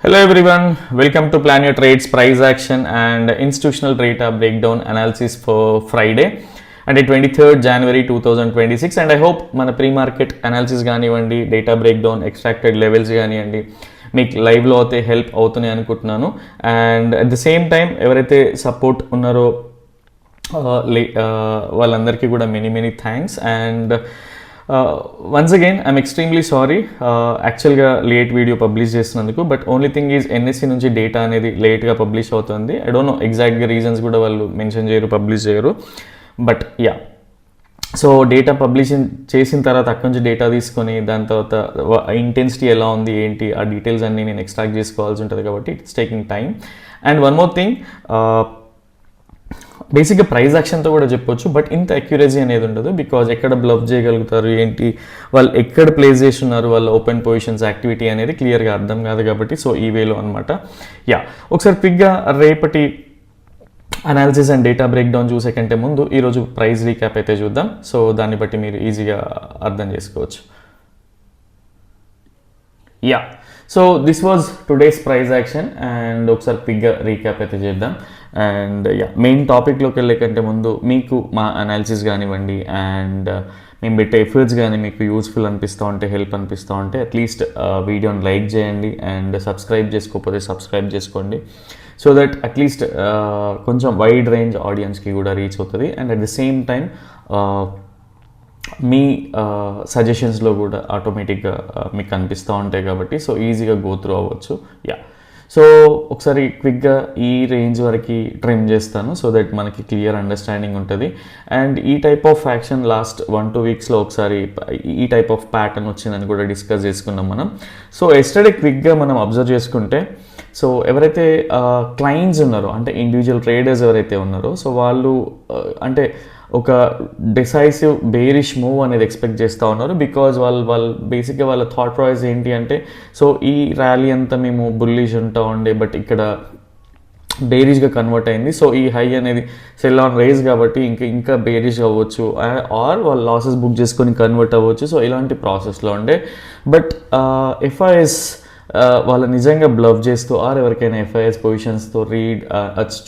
Hello everyone, welcome to Plan Your Trades Price Action and Institutional Data Breakdown Analysis for Friday and 23rd January 2026 and I hope మన pre-market analysis కానివ్వండి data breakdown extracted levels కానివ్వండి మీకు లైవ్లో అయితే help అవుతున్నాయి అనుకుంటున్నాను. And at the same time ఎవరైతే support ఉన్నారో వాళ్ళందరికీ కూడా many thanks. And once again I'm extremely sorry యాక్చువల్గా లేట్ వీడియో పబ్లిష్ చేస్తున్నందుకు. But only thing is NSC నుంచి డేటా అనేది లేట్గా పబ్లిష్ అవుతుంది. ఐ డోంట్ నో ఎగ్జాక్ట్గా రీజన్స్ కూడా వాళ్ళు మెన్షన్ చేయరు, పబ్లిష్ చేయరు. But yeah, so data publishing చేసిన తర్వాత అక్కడి నుంచి డేటా తీసుకొని దాని తర్వాత ఇంటెన్సిటీ ఎలా ఉంది ఏంటి ఆ డీటెయిల్స్ అన్నీ నేను ఎక్స్ట్రాక్ట్ చేసుకోవాల్సి ఉంటుంది కాబట్టి it's taking time. And one more thing, బేసిక్గా ప్రైస్ యాక్షన్తో కూడా చెప్పొచ్చు, బట్ ఇంత అక్యురసీ అనేది ఉండదు. బికాజ్ ఎక్కడ బ్లఫ్ చేయగలుగుతారు ఏంటి, వాళ్ళు ఎక్కడ ప్లేస్ చేస్తున్నారు, వాళ్ళ ఓపెన్ పొజిషన్స్ యాక్టివిటీ అనేది క్లియర్గా అర్థం కాదు కాబట్టి సో ఈ వేలో అనమాట. యా, ఒకసారి క్విక్గా రేపటి అనాలిసిస్ అండ్ డేటా బ్రేక్డౌన్ చూసే కంటే ముందు ఈరోజు ప్రైస్ రీక్యాప్ అయితే చూద్దాం. సో దాన్ని బట్టి మీరు ఈజీగా అర్థం చేసుకోవచ్చు. Yeah, so this was today's price action and ఒకసారి క్విక్గా రీక్యాప్ అయితే చేద్దాం. అండ్ యా, మెయిన్ టాపిక్లోకి వెళ్ళే కంటే ముందు మీకు మా అనాలిసిస్ కానివ్వండి అండ్ మేము పెట్టే ఎఫర్ట్స్ కానీ మీకు యూస్ఫుల్ అనిపిస్తూ ఉంటే, హెల్ప్ అనిపిస్తూ ఉంటే అట్లీస్ట్ వీడియోని లైక్ చేయండి అండ్ సబ్స్క్రైబ్ చేసుకోకపోతే సబ్స్క్రైబ్ చేసుకోండి. సో దట్ అట్లీస్ట్ కొంచెం వైడ్ రేంజ్ ఆడియన్స్కి కూడా రీచ్ అవుతుంది. And at the same time మీ సజెషన్స్లో కూడా ఆటోమేటిక్గా మీకు కనిపిస్తూ ఉంటాయి కాబట్టి సో ఈజీగా గో త్రూ అవ్వచ్చు. యా, సో ఒకసారి క్విక్గా ఈ రేంజ్ వరకు ట్రిమ్ చేస్తాను సో దట్ మనకి క్లియర్ అండర్స్టాండింగ్ ఉంటుంది. అండ్ ఈ టైప్ ఆఫ్ యాక్షన్ లాస్ట్ 1-2 వీక్స్లో ఒకసారి ఈ టైప్ ఆఫ్ ప్యాటర్న్ వచ్చిందని కూడా డిస్కస్ చేసుకున్నాం మనం. సో ఎస్టర్డే క్విక్గా మనం అబ్జర్వ్ చేసుకుంటే, సో ఎవరైతే క్లయింట్స్ ఉన్నారో అంటే ఇండివిజువల్ ట్రేడర్స్ ఎవరైతే ఉన్నారో సో వాళ్ళు అంటే ఒక డిసైసివ్ బేరిష్ మూవ్ అనేది ఎక్స్పెక్ట్ చేస్తూ ఉన్నారు. బికాజ్ వాళ్ళు బేసిక్గా వాళ్ళ థాట్ ప్రాసెస్ ఏంటి అంటే, సో ఈ ర్యాలీ అంతా మేము బుల్లిష్ ఉంటా ఉండే బట్ ఇక్కడ బేరిష్గా కన్వర్ట్ అయింది. సో ఈ హై అనేది సెల్ ఆన్ రైజ్ కాబట్టి ఇంకా బేరిష్ అవ్వచ్చు ఆర్ వాళ్ళు లాసెస్ బుక్ చేసుకొని కన్వర్ట్ అవ్వచ్చు. సో ఇలాంటి ప్రాసెస్లో ఉండే బట్ ఎఫ్ఐఎస్ వాళ్ళు నిజంగా బ్లఫ్ చేస్తూ ఆర్ ఎవరికైనా ఎఫ్ఐఎస్ పొజిషన్స్తో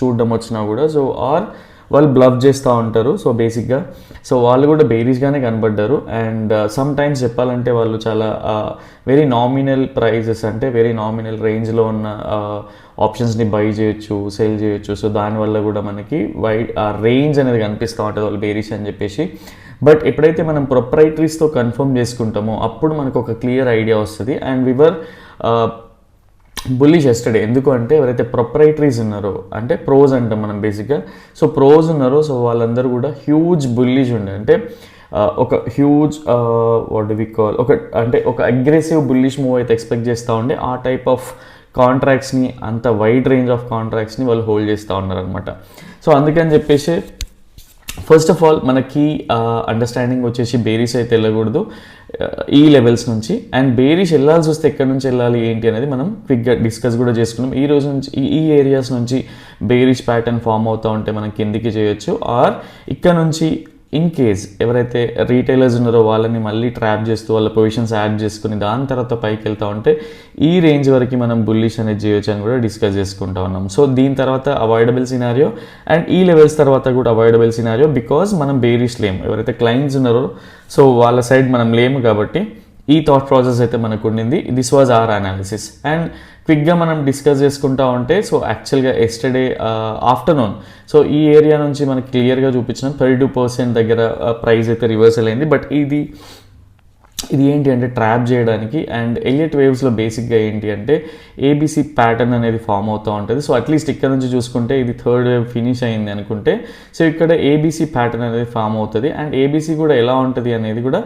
చూడడం వచ్చినా కూడా సో ఆర్ వాళ్ళు బ్లఫ్ చేస్తూ ఉంటారు. సో బేసిక్గా సో వాళ్ళు కూడా బేరిష్గానే కనబడ్డారు. అండ్ సమ్ టైమ్స్ చెప్పాలంటే వాళ్ళు చాలా వెరీ నామినల్ ప్రైజెస్ అంటే వెరీ నామినల్ రేంజ్లో ఉన్న ఆప్షన్స్ని బై చేయొచ్చు, సేల్ చేయొచ్చు. సో దానివల్ల కూడా మనకి ఆ రేంజ్ అనేది కనిపిస్తూ ఉంటుంది వాళ్ళు బేరిష్ అని చెప్పేసి. బట్ ఎప్పుడైతే మనం ప్రొప్రైటరీస్తో కన్ఫర్మ్ చేసుకుంటామో అప్పుడు మనకు ఒక క్లియర్ ఐడియా వస్తుంది. అండ్ వివర్ బుల్లిష్ ఎస్టర్డే ఎందుకు అంటే ఎవరైతే ప్రొప్రైటరీస్ ఉన్నారో అంటే ప్రోస్ అంటాం మనం బేసిక్గా. సో ప్రోస్ ఉన్నారో సో వాళ్ళందరూ కూడా హ్యూజ్ బుల్లిష్ ఉండే అంటే ఒక huge what do we call ఒక అగ్రెసివ్ బుల్లిష్ మూవ్ అయితే ఎక్స్పెక్ట్ చేస్తూ ఉండే ఆ టైప్ ఆఫ్ కాంట్రాక్ట్స్ని అంత వైడ్ రేంజ్ ఆఫ్ కాంట్రాక్ట్స్ని వాళ్ళు హోల్డ్ చేస్తూ ఉన్నారనమాట. సో అందుకని చెప్పేసి ఫస్ట్ ఆఫ్ ఆల్ మనకి అండర్స్టాండింగ్ వచ్చేసి బేరిష్ అయితే వెళ్ళకూడదు ఈ లెవెల్స్ నుంచి. అండ్ బేరిష్ వెళ్ళాల్సి వస్తే ఎక్కడి నుంచి వెళ్ళాలి ఏంటి అనేది మనం క్విక్గా డిస్కస్ కూడా చేసుకున్నాం. ఈ రోజు నుంచి ఈ ఏరియాస్ నుంచి బేరిష్ ప్యాటర్న్ ఫామ్ అవుతూ ఉంటే మనం కిందికి చేయొచ్చు ఆర్ ఇక్కడ నుంచి ఇన్ కేస్ ఎవరైతే రీటైలర్స్ ఉన్నారో వాళ్ళని మళ్ళీ ట్రాప్ చేస్తూ వాళ్ళ పొజిషన్స్ యాడ్ చేసుకుని దాని తర్వాత పైకి వెళ్తూ ఉంటే ఈ రేంజ్ వరకు మనం బుల్లిష్ అనేది చేయొచ్చు అని కూడా డిస్కస్ చేసుకుంటా ఉన్నాం. సో దీని తర్వాత అవాయిడబుల్ సినారియో అండ్ ఈ లెవెల్స్ తర్వాత కూడా అవాయిడబుల్ సినారియో బికాజ్ మనం బేరిష్ లేము. ఎవరైతే క్లయింట్స్ ఉన్నారో సో వాళ్ళ సైడ్ మనం లేము కాబట్టి ఈ థాట్ ప్రాసెస్ అయితే మనకు ఉండింది. This was our analysis. And క్విక్గా మనం డిస్కస్ చేసుకుంటా ఉంటే సో యాక్చువల్గా ఎస్టర్డే ఆఫ్టర్నూన్ సో ఈ ఏరియా నుంచి మనకి క్లియర్గా చూపించిన 32% దగ్గర ప్రైస్ అయితే రివర్సల్ అయింది. బట్ ఇది ఏంటి అంటే ట్రాప్ చేయడానికి. అండ్ ఎలియట్ వేవ్స్లో బేసిక్గా ఏంటి అంటే ఏబీసీ ప్యాటర్న్ అనేది ఫామ్ అవుతూ ఉంటుంది. సో అట్లీస్ట్ ఇక్కడ నుంచి చూసుకుంటే ఇది థర్డ్ వేవ్ ఫినిష్ అయింది అనుకుంటే సో ఇక్కడ ఏబీసీ ప్యాటర్న్ అనేది ఫామ్ అవుతుంది. అండ్ ఏబీసీ కూడా ఎలా ఉంటుంది అనేది కూడా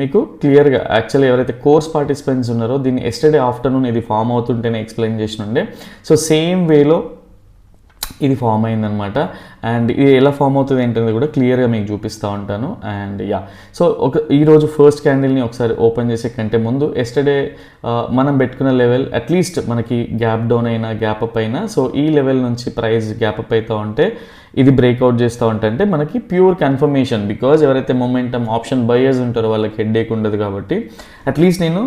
మీకు క్లియర్గా యాక్చువల్లీ ఎవరైతే కోర్స్ పార్టిసిపెంట్స్ ఉన్నారో దీన్ని ఎస్టర్డే ఆఫ్టర్నూన్ ఇది ఫామ్ అవుతుంటేనే ఎక్స్ప్లెయిన్ చేసి ఉండే. సో సేమ్ వేలో ఇది ఫామ్ అయిందనమాట. అండ్ ఇది ఎలా ఫామ్ అవుతుంది ఏంటనేది కూడా క్లియర్గా మీకు చూపిస్తూ ఉంటాను. అండ్ సో ఈరోజు ఫస్ట్ క్యాండిల్ని ఒకసారి ఓపెన్ చేసే కంటే ముందు ఎస్టర్డే మనం పెట్టుకున్న లెవెల్ అట్లీస్ట్ మనకి గ్యాప్ డౌన్ అయినా గ్యాప్ అప్ అయినా, సో ఈ లెవెల్ నుంచి ప్రైస్ గ్యాప్ అప్ అవుతూ ఉంటే ఇది బ్రేక్అవుట్ చేస్తూ ఉంటే మనకి ప్యూర్ కన్ఫర్మేషన్. బికాజ్ ఎవరైతే మొమెంటమ్ ఆప్షన్ బయర్స్ ఉంటారో వాళ్ళకి హెడ్ఏక్ ఉండదు. కాబట్టి అట్లీస్ట్ నేను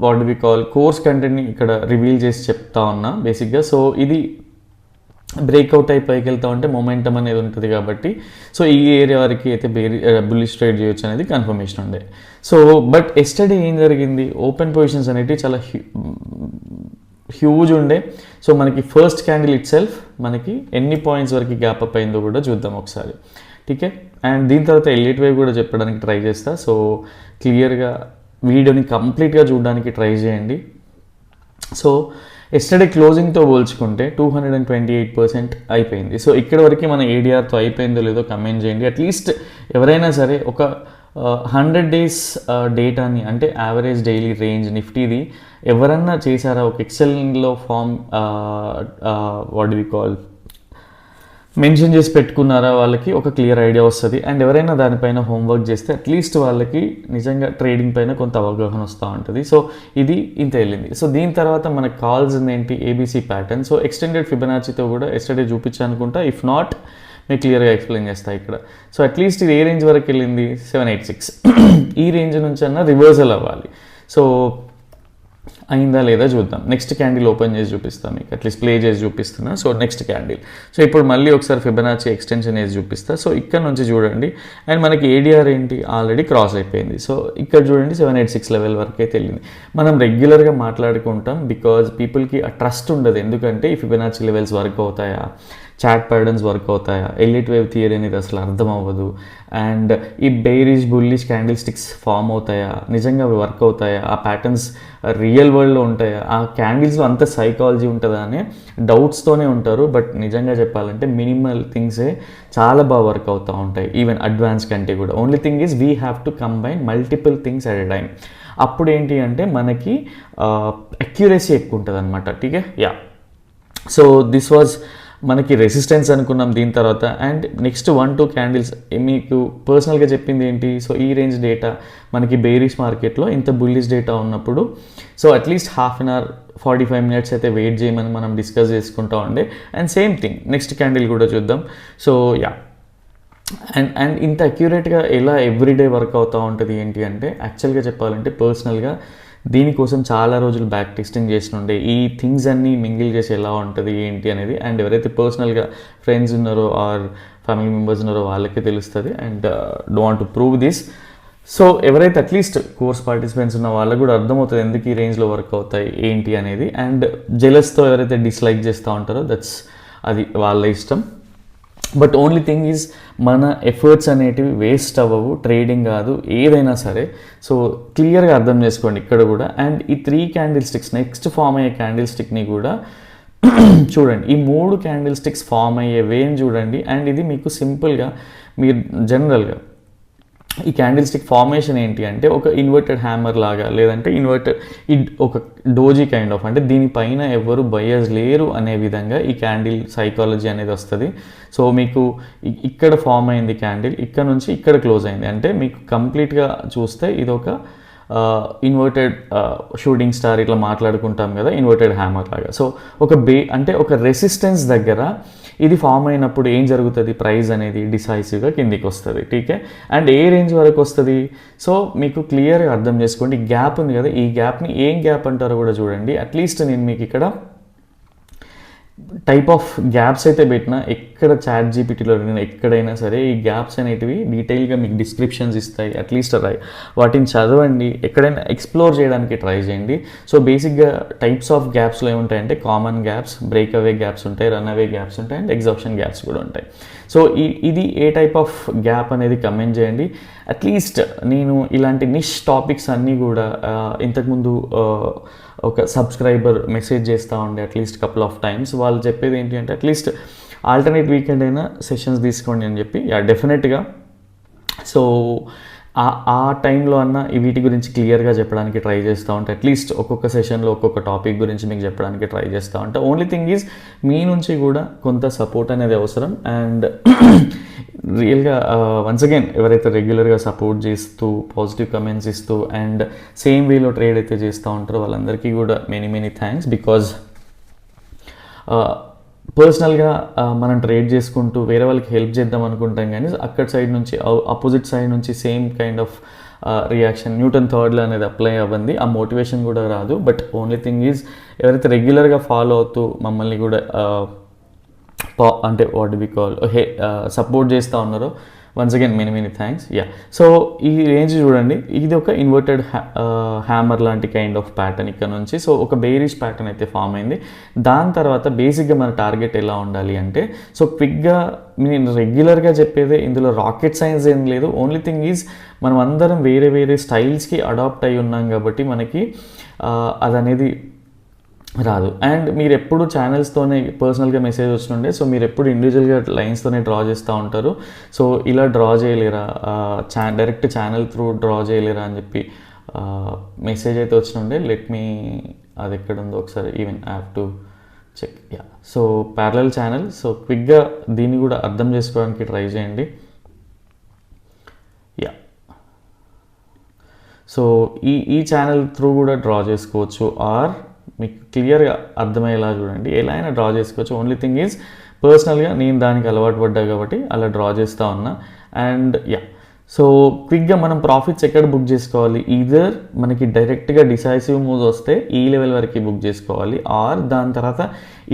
what do we call course కంటెంట్ని ఇక్కడ రివీల్ చేసి చెప్తా ఉన్నా బేసిక్గా. సో ఇది బ్రేక్అవుట్ అయి పైకి వెళ్తా ఉంటే మొమెంటమ్ అనేది ఉంటుంది కాబట్టి సో ఈ ఏరియా వరకు అయితే బుల్లిష్ ట్రేడ్ చేయొచ్చు అనేది కన్ఫర్మేషన్ ఉండే. సో బట్ ఎస్టర్డే ఏం జరిగింది, ఓపెన్ పొజిషన్స్ అనేవి చాలా హ్యూజ్ ఉండే. సో మనకి ఫస్ట్ క్యాండిల్ ఇట్ సెల్ఫ్ మనకి ఎన్ని పాయింట్స్ వరకు గ్యాప్ అప్ అయిందో కూడా చూద్దాం ఒకసారి, ఠీకే. అండ్ దీని తర్వాత ఎలిట్ వేవ్ కూడా చెప్పడానికి ట్రై చేస్తా. సో క్లియర్గా వీడియోని కంప్లీట్గా చూడడానికి ట్రై చేయండి. సో ఎస్టర్డే క్లోజింగ్తో పోల్చుకుంటే 228% అయిపోయింది. సో ఇక్కడ వరకు మన ఏడిఆర్తో అయిపోయిందో లేదో కమెంట్ చేయండి. అట్లీస్ట్ ఎవరైనా సరే ఒక 100 days డేటాని అంటే యావరేజ్ డైలీ రేంజ్ నిఫ్టీది ఎవరన్నా చేశారా, ఒక ఎక్సెల్లో form what do we call mention చేసి పెట్టుకున్నారా, వాళ్ళకి ఒక క్లియర్ ఐడియా వస్తుంది. అండ్ ఎవరైనా దానిపైన హోంవర్క్ చేస్తే అట్లీస్ట్ వాళ్ళకి నిజంగా ట్రేడింగ్ పైన కొంత అవగాహన వస్తూ ఉంటుంది. సో ఇది ఇంత వెళ్ళింది. సో దీని తర్వాత మనకు కావాల్సింది ఏంటి, ఏబీసీ ప్యాటర్న్. సో ఎక్స్టెండెడ్ ఫిబొనాచితో కూడా ఎస్టర్డే చూపించాను అనుకుంటా. ఇఫ్ నాట్ మీకు క్లియర్గా ఎక్స్ప్లెయిన్ చేస్తాను ఇక్కడ. సో అట్లీస్ట్ ఇది ఏ రేంజ్ వరకు వెళ్ళింది, 786. ఈ రేంజ్ నుంచి అన్న రివర్సల్ అవ్వాలి. సో అయిందా లేదా చూద్దాం. నెక్స్ట్ క్యాండిల్ ఓపెన్ చేసి చూపిస్తాను మీకు, అట్లీస్ట్ ప్లే చేసి చూపిస్తున్నా. So next candle. సో ఇప్పుడు మళ్ళీ ఒకసారి ఫిబొనాచి ఎక్స్టెన్షన్ వేసి చూపిస్తా. సో ఇక్కడ నుంచి చూడండి. అండ్ మనకి ఏడిఆర్ ఏంటి ఆల్రెడీ క్రాస్ అయిపోయింది. సో ఇక్కడ చూడండి 786 లెవెల్ వరకు అయితే వెళ్ళింది. మనం రెగ్యులర్గా మాట్లాడుకుంటాం బికాజ్ పీపుల్కి ఆ ట్రస్ట్ ఉండదు. ఎందుకంటే ఈ ఫిబొనాచి లెవెల్స్ వర్క్ అవుతాయా, చార్ట్ ప్యాటర్న్స్ వర్క్ అవుతాయా, ఎలిట్ వేవ్ థియరీ అనేది అసలు అర్థం అవ్వదు. అండ్ ఈ బెయిరిష్ బుల్లిష్ క్యాండిల్ స్టిక్స్ ఫామ్ అవుతాయా, నిజంగా అవి వర్క్ అవుతాయా, ఆ ప్యాటర్న్స్ రియల్ వరల్డ్లో ఉంటాయా, ఆ క్యాండిల్స్లో అంత సైకాలజీ ఉంటుందా అనే డౌట్స్తోనే ఉంటారు. బట్ నిజంగా చెప్పాలంటే మినిమల్ థింగ్సే చాలా బాగా వర్క్ అవుతూ ఉంటాయి, ఈవెన్ అడ్వాన్స్ కంటే కూడా. Only thing is we have to combine multiple things at a time. అప్పుడు ఏంటి అంటే మనకి అక్యురసీ ఎక్కువ ఉంటుంది అనమాట, ఠీకే. సో దిస్ వాజ్ మనకి రెసిస్టెన్స్ అనుకున్నాం దీని తర్వాత. అండ్ నెక్స్ట్ 1-2 క్యాండిల్స్ మీకు పర్సనల్గా చెప్పింది ఏంటి, సో ఈ రేంజ్ డేటా మనకి బేరిష్ మార్కెట్లో ఇంత బుల్లిష్ డేటా ఉన్నప్పుడు so at least half an hour 45 minutes అయితే వెయిట్ చేయమని మనం డిస్కస్ చేసుకుంటా ఉండే. And same thing next candle కూడా చూద్దాం. సో అండ్ ఇంత అక్యురేట్గా ఎలా ఎవ్రీడే వర్క్ అవుతూ ఉంటుంది ఏంటి అంటే, యాక్చువల్గా చెప్పాలంటే పర్సనల్గా దీనికోసం చాలా రోజులు బ్యాక్ టెస్టింగ్ చేసినుండే ఈ థింగ్స్ అన్నీ మింగిల్ చేసి ఎలా ఉంటుంది ఏంటి అనేది. అండ్ ఎవరైతే పర్సనల్గా ఫ్రెండ్స్ ఉన్నారో ఆర్ ఫ్యామిలీ మెంబర్స్ ఉన్నారో వాళ్ళకే తెలుస్తుంది. And don't to prove this. So ఎవరైతే అట్లీస్ట్ కోర్స్ పార్టిసిపెంట్స్ ఉన్న వాళ్ళకు కూడా అర్థమవుతుంది ఎందుకు ఈ రేంజ్లో వర్క్ అవుతాయి ఏంటి అనేది. అండ్ జెలస్తో ఎవరైతే డిస్లైక్ చేస్తూ ఉంటారో అది వాళ్ళ ఇష్టం. బట్ ఓన్లీ థింగ్ ఈజ్ మన ఎఫర్ట్స్ అనేటివి వేస్ట్ అవ్వవు, ట్రేడింగ్ కాదు ఏదైనా సరే. సో క్లియర్గా అర్థం చేసుకోండి ఇక్కడ కూడా. అండ్ ఈ 3 క్యాండిల్ స్టిక్స్ నెక్స్ట్ ఫామ్ అయ్యే క్యాండిల్ స్టిక్ని కూడా చూడండి. ఈ 3 క్యాండిల్ స్టిక్స్ ఫామ్ అయ్యే వేని చూడండి. అండ్ ఇది మీకు సింపుల్గా మీరు జనరల్గా ఈ క్యాండిల్ స్టిక్ ఫార్మేషన్ ఏంటి అంటే ఒక ఇన్వర్టెడ్ హ్యామర్ లాగా, లేదంటే ఒక డోజీ కైండ్ ఆఫ్, అంటే దీనిపైన ఎవరు బయర్స్ లేరు అనే విధంగా ఈ క్యాండిల్ సైకాలజీ అనేది వస్తుంది. సో మీకు ఇక్కడ ఫామ్ అయింది క్యాండిల్, ఇక్కడ నుంచి ఇక్కడ క్లోజ్ అయింది, అంటే మీకు కంప్లీట్గా చూస్తే ఇది ఒక ఇన్వర్టెడ్ షూటింగ్ స్టార్ ఇట్లా మాట్లాడుకుంటాం కదా, ఇన్వర్టెడ్ హ్యామర్ లాగా. సో అంటే ఒక రెసిస్టెన్స్ దగ్గర ఇది ఫామ్ అయినప్పుడు ఏం జరుగుతుంది, ప్రైస్ అనేది డిసైసివ్గా కిందికి వస్తుంది, ఠీకే. అండ్ ఏ రేంజ్ వరకు వస్తుంది, సో మీకు క్లియర్గా అర్థం చేసుకోండి. గ్యాప్ ఉంది కదా, ఈ గ్యాప్ని ఏం గ్యాప్ అంటారో కూడా చూడండి. అట్లీస్ట్ నేను మీకు ఇక్కడ టైప్ ఆఫ్ గ్యాప్స్ అయితే పెట్టినా, ఎక్కడ చాట్ జీపీటీలో ఎక్కడైనా సరే ఈ గ్యాప్స్ అనేటివి డీటెయిల్గా మీకు డిస్క్రిప్షన్స్ ఇస్తాయి. అట్లీస్ట్ వాటిని చదవండి, ఎక్కడైనా ఎక్స్ప్లోర్ చేయడానికి ట్రై చేయండి. సో బేసిక్గా టైప్స్ ఆఫ్ గ్యాప్స్లో ఏముంటాయంటే common gaps, break away gaps ఉంటాయి, రన్ అవే గ్యాప్స్ ఉంటాయి, అండ్ ఎగ్జాప్షన్ గ్యాప్స్ కూడా ఉంటాయి. సో ఇది ఏ టైప్ ఆఫ్ గ్యాప్ అనేది కమెంట్ చేయండి. అట్లీస్ట్ నేను ఇలాంటి నిష్ టాపిక్స్ అన్నీ కూడా ఇంతకుముందు ఒక సబ్స్క్రైబర్ మెసేజ్ చేస్తూ ఉండే అట్లీస్ట్ కపుల్ ఆఫ్ టైమ్స్. వాళ్ళు చెప్పేది ఏంటి అంటే అట్లీస్ట్ ఆల్టర్నేట్ వీకెండ్ అయినా సెషన్స్ తీసుకోండి అని చెప్పి. డెఫినెట్గా. సో ఆ టైంలో అన్న వీటి గురించి క్లియర్గా చెప్పడానికి ట్రై చేస్తూ ఉంటా. అట్లీస్ట్ ఒక్కొక్క సెషన్లో ఒక్కొక్క టాపిక్ గురించి మీకు చెప్పడానికి ట్రై చేస్తూ ఉంటా. ఓన్లీ థింగ్ ఈజ్ మీ నుంచి కూడా కొంత సపోర్ట్ అనేది అవసరం. అండ్ రియల్గా వన్స్ అగైన్ ఎవరైతే రెగ్యులర్గా సపోర్ట్ చేస్తూ పాజిటివ్ కమెంట్స్ ఇస్తూ అండ్ సేమ్ వేలో ట్రేడ్ అయితే చేస్తూ ఉంటారో వాళ్ళందరికీ కూడా మెనీ థ్యాంక్స్. బికాజ్ పర్సనల్గా మనం ట్రేడ్ చేసుకుంటూ వేరే వాళ్ళకి హెల్ప్ చేద్దాం అనుకుంటాం, కానీ అక్కడ సైడ్ నుంచి ఆపోజిట్ సైడ్ నుంచి same kind of reaction Newton థర్డ్లో అనేది అప్లై అవ్వండి. ఆ మోటివేషన్ కూడా రాదు. బట్ ఓన్లీ థింగ్ ఈజ్ ఎవరైతే రెగ్యులర్గా ఫాలో అవుతూ మమ్మల్ని కూడా అంటే వాట్ వి కాల్ సపోర్ట్ చేస్తూ ఉన్నారో once again many thanks. So ఈ రేంజ్ చూడండి, ఇది ఒక ఇన్వర్టెడ్ హ్యామర్ లాంటి కైండ్ ఆఫ్ ప్యాటర్న్ ఇక్కడ నుంచి. సో ఒక బేరిష్ ప్యాటర్న్ అయితే ఫామ్ అయింది. దాని తర్వాత బేసిక్గా మన టార్గెట్ ఎలా ఉండాలి అంటే, సో క్విక్గా నేను రెగ్యులర్గా చెప్పేదే, ఇందులో రాకెట్ సైన్స్ ఏం లేదు. ఓన్లీ థింగ్ ఈజ్ మనం అందరం వేరే స్టైల్స్కి అడాప్ట్ అయి ఉన్నాం కాబట్టి మనకి అదనేది రాదు. అండ్ మీరు ఎప్పుడు ఛానల్స్తోనే పర్సనల్గా మెసేజ్ వచ్చినుండే, సో మీరు ఎప్పుడు ఇండివిజువల్గా లైన్స్తోనే డ్రా చేస్తూ ఉంటారు. సో ఇలా డ్రా చేయలేరా, డైరెక్ట్ ఛానల్ త్రూ డ్రా చేయలేరా అని చెప్పి మెసేజ్ అయితే వచ్చినుండే. లెట్ మీ అది ఎక్కడ ఉందో ఒకసారి even I have to check. So parallel channel. So క్విక్గా దీన్ని కూడా అర్థం చేసుకోవడానికి ట్రై చేయండి. సో ఈ ఛానల్ త్రూ కూడా డ్రా చేసుకోవచ్చు, ఆర్ మీకు క్లియర్గా అర్థమయ్యేలా చూడండి, ఎలా అయినా డ్రా చేసుకోవచ్చు. ఓన్లీ థింగ్ ఈజ్ పర్సనల్గా నేను దానికి అలవాటు పడ్డా కాబట్టి అలా డ్రా చేస్తూ ఉన్నా. అండ్ సో క్విక్గా మనం ప్రాఫిట్స్ ఎక్కడ బుక్ చేసుకోవాలి, ఈదర్ మనకి డైరెక్ట్గా డిసైసివ్ మూవ్స్ వస్తే ఈ లెవెల్ వరకు బుక్ చేసుకోవాలి, ఆర్ దాని తర్వాత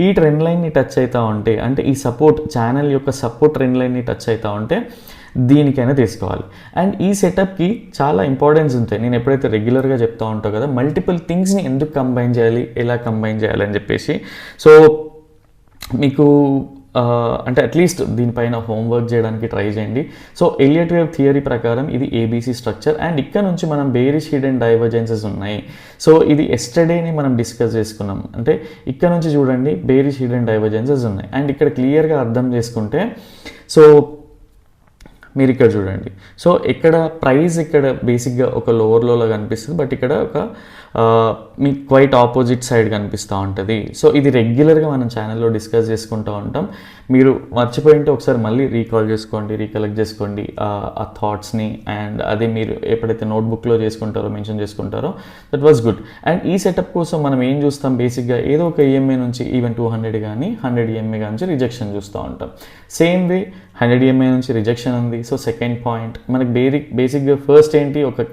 ఈ ట్రెండ్ లైన్ని టచ్ అవుతూ ఉంటే, అంటే ఈ సపోర్ట్ ఛానల్ యొక్క సపోర్ట్ ట్రెండ్ లైన్ని టచ్ అవుతూ ఉంటే దీనికైనా తీసుకోవాలి. అండ్ ఈ సెటప్కి చాలా ఇంపార్టెన్స్ ఉంటాయి. నేను ఎప్పుడైతే రెగ్యులర్గా చెప్తూ ఉంటాను కదా, మల్టిపుల్ థింగ్స్ని ఎందుకు కంబైన్ చేయాలి, ఎలా కంబైన్ చేయాలి అని చెప్పేసి. సో మీకు అంటే అట్లీస్ట్ దీనిపైన హోంవర్క్ చేయడానికి ట్రై చేయండి. సో ఎలియట్ వేవ్ థియరీ ప్రకారం ఇది ఏబీసీ స్ట్రక్చర్. అండ్ ఇక్కడ నుంచి మనం బేరిష్ హిడెన్ డైవర్జెన్సెస్ ఉన్నాయి. సో ఇది ఎస్టర్డేని మనం డిస్కస్ చేసుకున్నాం. అంటే ఇక్కడ నుంచి చూడండి బేరిష్ హిడెన్ డైవర్జెన్సెస్ ఉన్నాయి. అండ్ ఇక్కడ క్లియర్గా అర్థం చేసుకుంటే, సో మీరు ఇక్కడ చూడండి, సో ఇక్కడ ప్రైస్ ఇక్కడ బేసిక్గా ఒక లోవర్ లోలా కనిపిస్తుంది, బట్ ఇక్కడ ఒక మీకు క్వైట్ ఆపోజిట్ సైడ్ కనిపిస్తూ ఉంటుంది. సో ఇది రెగ్యులర్గా మనం ఛానల్లో డిస్కస్ చేసుకుంటూ ఉంటాం. మీరు మర్చిపోయింటే ఒకసారి మళ్ళీ రీకలెక్ట్ చేసుకోండి ఆ థాట్స్ని. అండ్ అది మీరు ఎప్పుడైతే నోట్బుక్లో మెన్షన్ చేసుకుంటారో దట్ వాజ్ గుడ్. అండ్ ఈ సెటప్ కోసం మనం ఏం చూస్తాం, బేసిక్గా ఏదో ఒక ఈఎంఐ నుంచి ఈవెన్ 200 కానీ 100 ఈఎంఐ నుంచి రిజెక్షన్ చూస్తూ ఉంటాం. సేమ్ వే 100 ఈఎంఐ నుంచి రిజెక్షన్ ఉంది. సో సెకండ్ పాయింట్ మనకి బేసిక్గా ఫస్ట్ ఏంటి, ఒక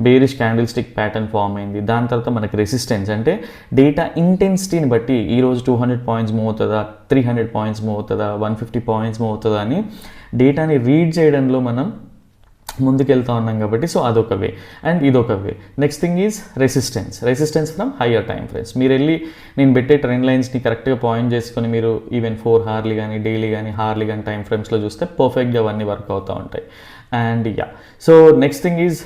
bearish candlestick pattern form అయింది. దాని తర్వాత మనకి రెసిస్టెన్స్, అంటే డేటా ఇంటెన్సిటీని బట్టి ఈరోజు 200 పాయింట్స్ మూవ్ అవుతుందా, 300 పాయింట్స్ మూవ్ అవుతుందా, 150 పాయింట్స్ మూవ్ అవుతుందా అని డేటాని రీడ్ చేయడంలో మనం ముందుకెళ్తా ఉన్నాం కాబట్టి, సో అదొక వే. అండ్ ఇదొక way. Next thing is resistance from higher time frames. మీరు వెళ్ళి నేను పెట్టే ట్రెండ్ లైన్స్ని కరెక్ట్గా పాయింట్ చేసుకొని మీరు ఈవెన్ 4 hourly కానీ డైలీ కానీ హార్లీ కానీ టైం ఫ్రేమ్స్లో చూస్తే పర్ఫెక్ట్గా అవన్నీ వర్క్ అవుతూ ఉంటాయి. And so next thing is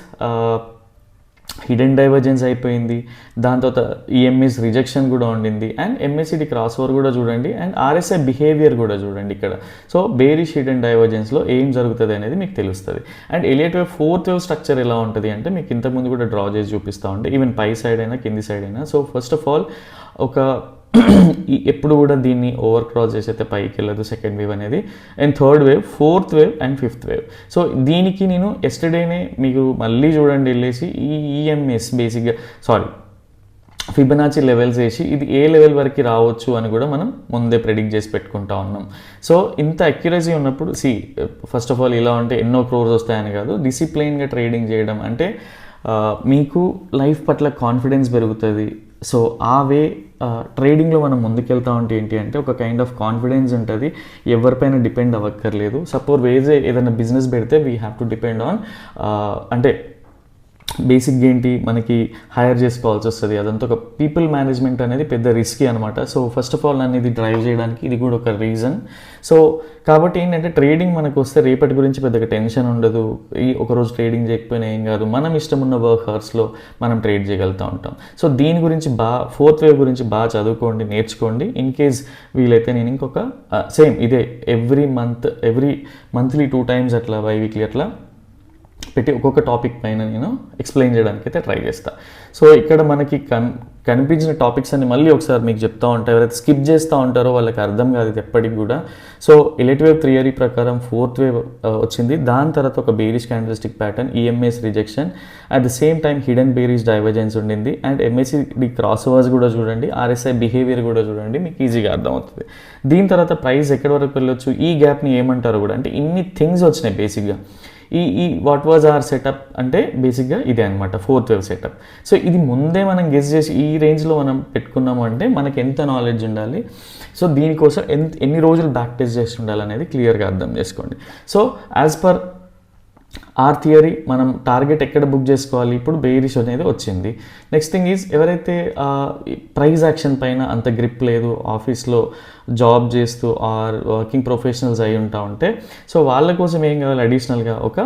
hidden divergence అయిపోయింది. దాని తర్వాత ఈఎంఎస్ రిజెక్షన్ కూడా ఉండింది. అండ్ ఎంఎస్సిడి క్రాస్ ఓవర్ కూడా చూడండి. అండ్ ఆర్ఎస్ఐ బిహేవియర్ కూడా చూడండి ఇక్కడ. సో బేరిష్ హిడెన్ డైవర్జెన్స్లో ఏం జరుగుతుంది అనేది మీకు తెలుస్తుంది. And Elliot wave fourth wave structure ఎలా ఉంటుంది అంటే మీకు ఇంతకుముందు కూడా డ్రా చేసి చూపిస్తూ ఉంటే, ఈవెన్ పై సైడ్ అయినా కింది సైడ్ అయినా. సో ఫస్ట్ ఆఫ్ ఆల్ ఒక ఎప్పుడు కూడా దీన్ని ఓవర్ క్రాస్ చేసి అయితే పైకి వెళ్ళదు సెకండ్ వేవ్ అనేది. And third wave, fourth wave and fifth wave. So దీనికి నేను ఎస్టర్డేనే మీకు మళ్ళీ చూడండి వెళ్ళేసి ఈ ఈఎంఎస్ బేసిక్గా ఫిబొనాచి లెవెల్స్ వేసి ఇది ఏ లెవెల్ వరకు రావచ్చు అని కూడా మనం ముందే ప్రెడిక్ట్ చేసి పెట్టుకుంటా ఉన్నాం. సో ఇంత అక్యురసీ ఉన్నప్పుడు ఫస్ట్ ఆఫ్ ఆల్ ఇలా ఉంటే ఎన్నో క్రోర్స్ వస్తాయని కాదు, డిసిప్లైన్గా ట్రేడింగ్ చేయడం అంటే మీకు లైఫ్ పట్ల కాన్ఫిడెన్స్ పెరుగుతుంది. సో ఆ వే ట్రేడింగ్లో మనం ముందుకెళ్తా ఉంటే ఏంటి అంటే ఒక కైండ్ ఆఫ్ కాన్ఫిడెన్స్ ఉంటుంది, ఎవరిపైన డిపెండ్ అవ్వక్కర్లేదు. సపోజ్ ఏదైనా బిజినెస్ పెడితే we have to depend on అంటే బేసిక్గా ఏంటి మనకి హైర్ చేసుకోవాల్సి వస్తుంది. అదంతా ఒక పీపుల్ మేనేజ్మెంట్ అనేది పెద్ద రిస్కీ అనమాట. సో ఫస్ట్ ఆఫ్ ఆల్ నన్ను ఇది డ్రైవ్ చేయడానికి ఇది కూడా ఒక రీజన్. సో కాబట్టి ఏంటంటే ట్రేడింగ్ మనకు వస్తే రేపటి గురించి పెద్దగా టెన్షన్ ఉండదు. ఒకరోజు ట్రేడింగ్ చేయకపోయినా ఏం కాదు, మనం ఇష్టం ఉన్న వర్క్ అవర్స్లో మనం ట్రేడ్ చేయగలుగుతూ ఉంటాం. సో దీని గురించి ఫోర్త్ వేవ్ గురించి బాగా చదువుకోండి, నేర్చుకోండి. ఇన్ కేస్ వీలైతే నేను ఇంకొక సేమ్ ఇదే ఎవ్రీ మంత్లీ 2 times అట్లా బై వీక్లీ అట్లా పెట్టి ఒక్కొక్క టాపిక్ పైన నేను ఎక్స్ప్లెయిన్ చేయడానికి అయితే ట్రై చేస్తాను. సో ఇక్కడ మనకి కనిపించిన టాపిక్స్ అన్ని మళ్ళీ ఒకసారి మీకు చెప్తా ఉంటాయి. ఎవరైతే స్కిప్ చేస్తూ ఉంటారో వాళ్ళకి అర్థం కాదు ఇది ఎప్పటికి కూడా. సో ఎలిట్ వేవ్ థియరీ ప్రకారం 4th వేవ్ వచ్చింది, దాని తర్వాత ఒక bearish candlestick pattern, EMS rejection, at the same time hidden bearish divergence ఉండింది, అండ్ ఎంఎస్సిడి క్రాస్ ఓవర్స్ కూడా చూడండి, ఆర్ఎస్ఐ బిహేవియర్ కూడా చూడండి, మీకు ఈజీగా అర్థమవుతుంది. దీని తర్వాత ప్రైస్ ఎక్కడి వరకు వెళ్ళొచ్చు, ఈ గ్యాప్ని ఏమంటారు కూడా, అంటే ఇన్ని థింగ్స్ వచ్చినాయి బేసిక్గా. ఈ వాట్ వాజ్ అవర్ సెటప్ అంటే బేసిక్గా ఇదే అనమాట 4th వేవ్ సెటప్. సో ఇది ముందే మనం గెస్ చేసి ఈ రేంజ్లో మనం పెట్టుకున్నాము అంటే మనకి ఎంత నాలెడ్జ్ ఉండాలి, సో దీనికోసం ఎన్ని రోజులు బ్యాక్ టెస్ట్ చేసి ఉండాలనేది క్లియర్గా అర్థం చేసుకోండి. So as per our theory మనం టార్గెట్ ఎక్కడ బుక్ చేసుకోవాలి, ఇప్పుడు బేరిష్ అనేది వచ్చింది. నెక్స్ట్ థింగ్ ఈజ్ ఎవరైతే ప్రైస్ యాక్షన్ పైన అంత గ్రిప్ లేదు, ఆఫీస్లో జాబ్ చేస్తూ ఆర్ వర్కింగ్ ప్రొఫెషనల్స్ అయి ఉంటా ఉంటే, సో వాళ్ళ కోసం ఏం కావాలి, అడిషనల్గా ఒక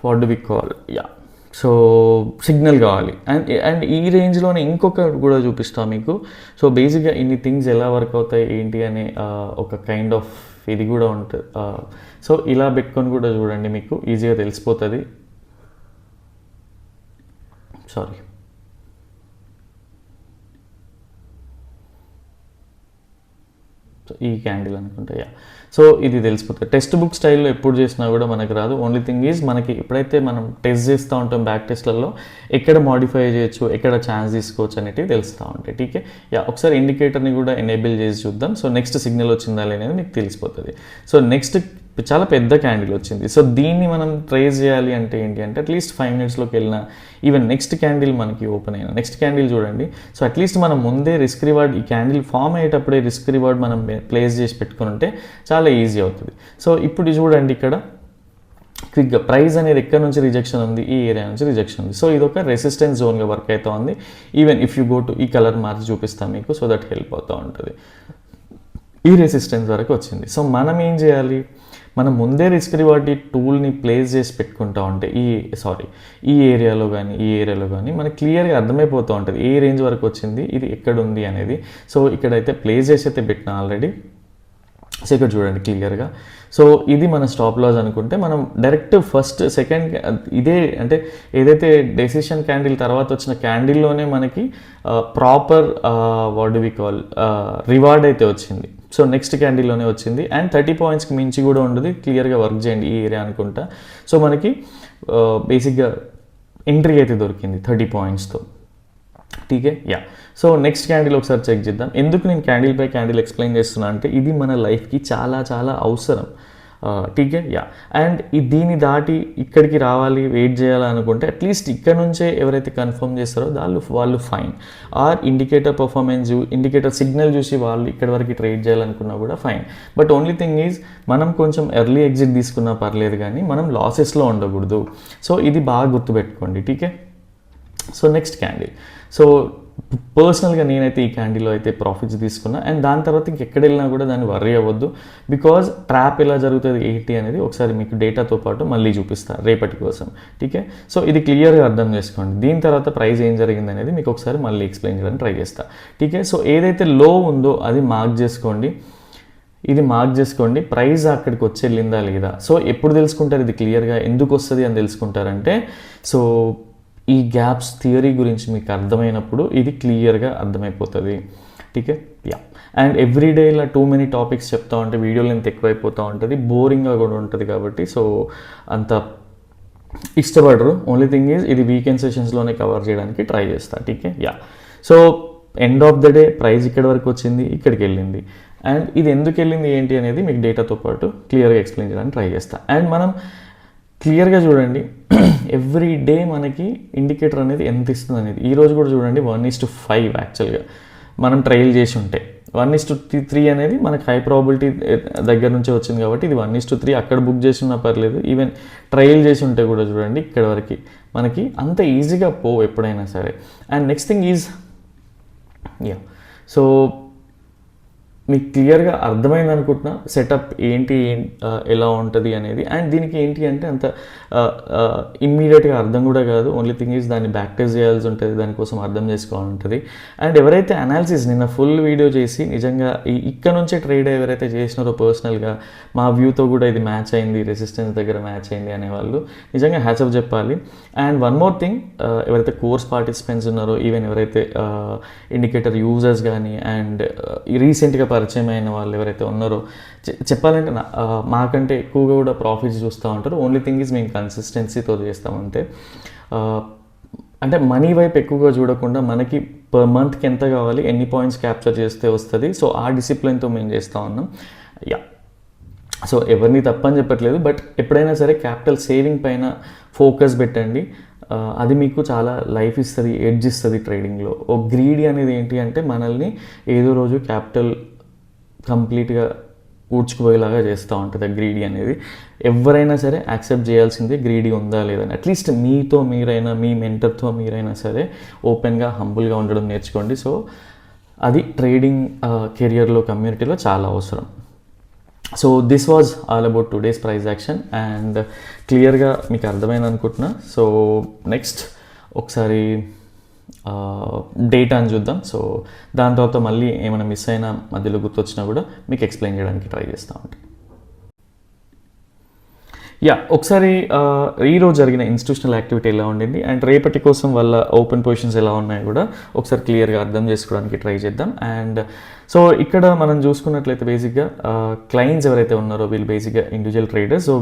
what do we call so signal కావాలి. అండ్ ఈ రేంజ్లోనే ఇంకొకటి కూడా చూపిస్తాను మీకు. సో బేసిక్గా ఇన్ని థింగ్స్ ఎలా వర్క్ అవుతాయి ఏంటి అనే ఒక కైండ్ ఆఫ్ ఇది కూడా ఉంటుంది. సో ఇలా పెట్టుకొని కూడా చూడండి, మీకు ఈజీగా తెలిసిపోతుంది. సారీ, సో ఈ క్యాండిల్ అనుకుంటా. సో ఇది తెలిసిపోతుంది. టెక్స్ట్ బుక్ స్టైల్లో ఎప్పుడు చేసినా కూడా మనకు రాదు. ఓన్లీ థింగ్ ఈజ్ మనకి ఎప్పుడైతే మనం టెస్ట్ చేస్తూ ఉంటాం బ్యాక్ టెస్ట్లలో ఎక్కడ మాడిఫై చేయొచ్చు, ఎక్కడ ఛాన్స్ తీసుకోవచ్చు అనేటివి తెలుస్తూ ఉంటాయి. టీకే, ఒకసారి ఇండికేటర్ని కూడా ఎనేబుల్ చేసి చూద్దాం. సో నెక్స్ట్ సిగ్నల్ వచ్చిందా అనేది మీకు తెలిసిపోతుంది. సో నెక్స్ట్ చాలా పెద్ద క్యాండిల్ వచ్చింది. సో దీన్ని మనం ట్రేస్ చేయాలి అంటే ఏంటి అంటే అట్లీస్ట్ 5 minutesలోకి వెళ్ళిన, ఈవెన్ నెక్స్ట్ క్యాండిల్ మనకి ఓపెన్ అయినా నెక్స్ట్ క్యాండిల్ చూడండి. సో అట్లీస్ట్ మనం ముందే రిస్క్ రివార్డ్, ఈ క్యాండిల్ ఫామ్ అయ్యేటప్పుడే రిస్క్ రివార్డ్ మనం ప్లేస్ చేసి పెట్టుకుని ఉంటే చాలా ఈజీ అవుతుంది. సో ఇప్పుడు చూడండి, ఇక్కడ క్విక్గా ప్రైస్ అనేది ఎక్కడ నుంచి రిజెక్షన్ ఉంది, ఈ ఏరియా నుంచి రిజెక్షన్ ఉంది. సో ఇది ఒక రెసిస్టెన్స్ జోన్గా వర్క్ అవుతూ ఉంది. Even if you go to ఈ కలర్ మార్చి చూపిస్తాను మీకు, సో దట్ హెల్ప్ అవుతూ ఉంటుంది. ఈ రెసిస్టెన్స్ వరకు వచ్చింది. సో మనం ఏం చేయాలి, మనం ముందే రిస్క్ రివార్డ్ టూల్ని ప్లేస్ చేసి పెట్టుకుంటా ఉంటే ఈ ఏరియాలో కానీ మనకి క్లియర్గా అర్థమైపోతూ ఉంటుంది ఏ రేంజ్ వరకు వచ్చింది, ఇది ఎక్కడ ఉంది అనేది. సో ఇక్కడైతే ప్లేస్ చేసి అయితే పెట్టిన ఆల్రెడీ. సో ఇక్కడ చూడండి క్లియర్గా. సో ఇది మన స్టాప్ లాస్ అనుకుంటే మనం డైరెక్ట్ ఫస్ట్ సెకండ్ ఇదే అంటే ఏదైతే డెసిషన్ క్యాండిల్ తర్వాత వచ్చిన క్యాండిల్లోనే మనకి proper what do we call reward అయితే వచ్చింది. సో నెక్స్ట్ క్యాండిల్లోనే వచ్చింది, అండ్ 30 pointsకి మించి కూడా ఉండదు. క్లియర్గా వర్క్ చేయండి ఈ ఏరియా అనుకుంటా. సో మనకి బేసిక్గా ఎంట్రీ అయితే దొరికింది 30 pointsతో. టీకే, సో నెక్స్ట్ క్యాండిల్ ఒకసారి చెక్ చేద్దాం. ఎందుకు నేను క్యాండిల్ బై క్యాండిల్ ఎక్స్ప్లెయిన్ చేస్తున్నా అంటే ఇది మన లైఫ్కి చాలా చాలా అవసరం. టీకే, అండ్ దీన్ని దాటి ఇక్కడికి రావాలి, వెయిట్ చేయాలనుకుంటే అట్లీస్ట్ ఇక్కడ నుంచే ఎవరైతే కన్ఫర్మ్ చేస్తారో వాళ్ళు fine. Or indicator performance, indicator signal చూసి వాళ్ళు ఇక్కడి వరకు ట్రేడ్ చేయాలనుకున్నా కూడా fine. But only thing is మనం కొంచెం ఎర్లీ ఎగ్జిట్ తీసుకున్నా పర్లేదు, కానీ మనం లాసెస్లో ఉండకూడదు. సో ఇది బాగా గుర్తుపెట్టుకోండి. టీకే, సో నెక్స్ట్ క్యాండిల్. సో పర్సనల్గా నేనైతే ఈ క్యాండిల్లో అయితే ప్రాఫిట్స్ తీసుకున్నా, అండ్ దాని తర్వాత ఇంకెక్కడ వెళ్ళినా కూడా దాన్ని వర్రీ అవ్వద్దు. బికాజ్ ట్రాప్ ఎలా జరుగుతుంది ఏంటి అనేది ఒకసారి మీకు డేటాతో పాటు మళ్ళీ చూపిస్తాను రేపటి కోసం. టీకే, సో ఇది క్లియర్గా అర్థం చేసుకోండి. దీని తర్వాత ప్రైస్ ఏం జరిగింది అనేది మీకు ఒకసారి మళ్ళీ ఎక్స్ప్లెయిన్ చేయడానికి ట్రై చేస్తాను. టీకే, సో ఏదైతే లో ఉందో అది మార్క్ చేసుకోండి, ఇది మార్క్ చేసుకోండి. ప్రైస్ అక్కడికి వచ్చి వెళ్ళిందా లేదా. సో ఎప్పుడు తెలుసుకుంటారు ఇది క్లియర్గా, ఎందుకు వస్తుంది అని తెలుసుకుంటారంటే, సో ఈ గ్యాప్స్ థియరీ గురించి మీకు అర్థమైనప్పుడు ఇది క్లియర్గా అర్థమైపోతుంది. టీకే, అండ్ ఎవ్రీడే ఇలా టూ మెనీ టాపిక్స్ చెప్తా ఉంటే వీడియో లెంత్ ఎక్కువైపోతూ ఉంటుంది, బోరింగ్గా కూడా ఉంటుంది. కాబట్టి సో అంత ఇష్టపడరు. ఓన్లీ థింగ్ ఈజ్ ఇది వీకెండ్ సెషన్స్లోనే కవర్ చేయడానికి ట్రై చేస్తా. టీకే, so end of the day price ఇక్కడ వరకు వచ్చింది, ఇక్కడికి వెళ్ళింది, అండ్ ఇది ఎందుకు వెళ్ళింది ఏంటి అనేది మీకు డేటాతో పాటు క్లియర్గా ఎక్స్ప్లెయిన్ చేయడానికి ట్రై చేస్తా. అండ్ మనం క్లియర్గా చూడండి ఎవ్రీ డే మనకి ఇండికేటర్ అనేది ఎంత ఇస్తుంది అనేది. ఈరోజు కూడా చూడండి 1:5 యాక్చువల్గా మనం ట్రయల్ చేసి ఉంటే 1:3 అనేది మనకి హై ప్రాబిలిటీ దగ్గర నుంచే వచ్చింది కాబట్టి ఇది 1:3 అక్కడ బుక్ చేసి ఉన్నా పర్లేదు. ఈవెన్ ట్రయల్ చేసి ఉంటే కూడా చూడండి ఇక్కడ వరకు మనకి అంత ఈజీగా ఎప్పుడైనా సరే. And next thing is so మీకు క్లియర్గా అర్థమైంది అనుకుంటున్నా సెటప్ ఏంటి ఎలా ఉంటుంది అనేది. అండ్ దీనికి ఏంటి అంటే అంత ఇమ్మీడియట్గా అర్థం కూడా కాదు. ఓన్లీ థింగ్ ఈజ్ దాన్ని బ్యాక్ టెస్ట్ చేయాల్సి ఉంటుంది, దానికోసం అర్థం చేసుకోవాలి ఉంటుంది. అండ్ ఎవరైతే అనాలిసిస్ నిన్న ఫుల్ వీడియో చేసి నిజంగా ఇక్కడ నుంచే ట్రేడ్ ఎవరైతే చేసినారో పర్సనల్గా మా వ్యూతో కూడా ఇది మ్యాచ్ అయింది, రెసిస్టెన్స్ దగ్గర మ్యాచ్ అయింది అనేవాళ్ళు నిజంగా హ్యాట్సాఫ్ చెప్పాలి. అండ్ వన్ మోర్ థింగ్, ఎవరైతే కోర్స్ పార్టిసిపెంట్స్ ఉన్నారో, ఈవెన్ ఎవరైతే ఇండికేటర్ యూజర్స్ కానీ అండ్ రీసెంట్గా పరిచయం అయిన వాళ్ళు ఎవరైతే ఉన్నారో, చెప్పాలంటే మాకంటే ఎక్కువగా కూడా ప్రాఫిట్స్ చూస్తూ ఉంటారు. ఓన్లీ థింగ్ ఈజ్ మేము కన్సిస్టెన్సీతో చేస్తామంటే, అంటే మనీ వైపు ఎక్కువగా చూడకుండా మనకి పర్ మంత్కి ఎంత కావాలి, ఎన్ని పాయింట్స్ క్యాప్చర్ చేస్తే వస్తుంది, సో ఆ డిసిప్లిన్తో మేము చేస్తూ ఉన్నాం. యా, సో ఎవరిని తప్పని చెప్పట్లేదు, బట్ ఎప్పుడైనా సరే క్యాపిటల్ సేవింగ్ పైన ఫోకస్ పెట్టండి. అది మీకు చాలా లైఫ్ ఇస్తుంది, ఎడ్జ్ ఇస్తుంది ట్రేడింగ్లో. ఓ గ్రీడీ అనేది ఏంటి అంటే మనల్ని ఏదో రోజు క్యాపిటల్ కంప్లీట్గా ఊడ్చుకుపోయేలాగా చేస్తూ ఉంటుంది. గ్రీడీ అనేది ఎవరైనా సరే యాక్సెప్ట్ చేయాల్సిందే, గ్రీడీ ఉందా లేదని. అట్లీస్ట్ మీతో మీరైనా, మీ మెంటర్తో మీరైనా సరే ఓపెన్గా హంబుల్గా ఉండడం నేర్చుకోండి. సో అది ట్రేడింగ్ కెరియర్లో, కమ్యూనిటీలో చాలా అవసరం. So this was all about today's price action and క్లియర్గా మీకు అర్థమైంది అనుకుంటున్నా. సో నెక్స్ట్ ఒకసారి డేటా అని చూద్దాం. సో దాని తర్వాత మళ్ళీ ఏమైనా మిస్ అయినా మధ్యలో గుర్తొచ్చినా కూడా మీకు ఎక్స్ప్లెయిన్ చేయడానికి ట్రై చేస్తూ ఉంటాను. యా, ఒకసారి ఈరోజు జరిగిన ఇన్స్టిట్యూషనల్ యాక్టివిటీ ఎలా ఉండింది అండ్ రేపటి కోసం వాళ్ళ ఓపెన్ పొజిషన్స్ ఎలా ఉన్నాయో కూడా ఒకసారి క్లియర్గా అర్థం చేసుకోవడానికి ట్రై చేద్దాం. అండ్ సో ఇక్కడ మనం చూసుకున్నట్లయితే బేసిక్గా క్లయింట్స్ ఎవరైతే ఉన్నారో వీళ్ళు బేసిక్గా ఇండివిజువల్ ట్రేడర్స్. సో